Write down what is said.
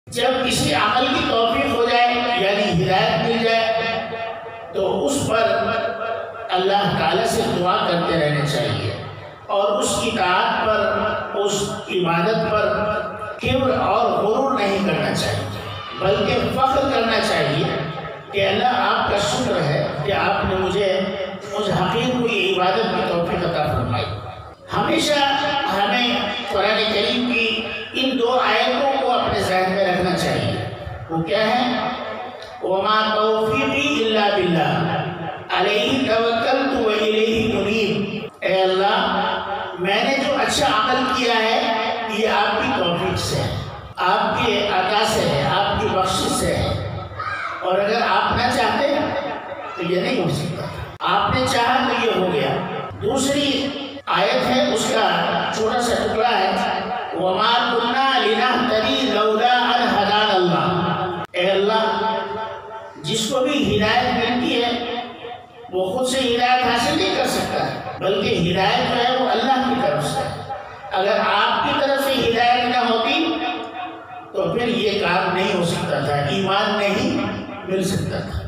جب کسی عمل کی توفیق ہو جائے یعنی ہدایت مل جائے تو اس پر اللہ تعالیٰ سے دعا کرتے رہنا چاہیے اور اس کی اطاعت پر، اس عبادت پر کبر اور غرور نہیں کرنا چاہیے، بلکہ فخر کرنا چاہیے کہ اللہ آپ کا شکر ہے کہ آپ نے مجھے اس حقیر کو یہ عبادت کی توفیق عطا فرمائی۔ ہمیشہ ہمیں قرآن کریم کی ان دو آیتوں کو اپنے ذہن میں رکھنا چاہیے۔ وہ کیا ہے؟ وَمَا تَوْفِيقِي إِلَّا بِاللَّهِ عَلَيْهِ تَوَكَّلْتُ وَإِلَيْهِ مُنِيبُ۔ اے اللہ، میں نے جو اچھا عمل کیا ہے یہ آپ کی توفیق سے ہے، آپ کے عطا سے ہے، آپ کی بخشش سے ہے، اور اگر آپ نہ چاہتے تو یہ نہیں ہو سکتا، آپ نے چاہا تو یہ ہو گیا۔ دوسری آیت ہے، اس کا چھوٹا سا ٹکڑا ہے، وَمَا كُنَّا لِنَهْتَدِيَ لَوْلَا أَنْ هَدَانَا اللَّهُ۔ اے اللہ، جس کو بھی ہدایت ملتی ہے وہ خود سے ہدایت حاصل نہیں کر سکتا ہے، بلکہ ہدایت جو ہے وہ اللہ کی طرف سے ہے۔ اگر آپ کی طرف سے ہدایت نہ ہوتی تو پھر یہ کام نہیں ہو سکتا تھا، ایمان نہیں مل سکتا تھا۔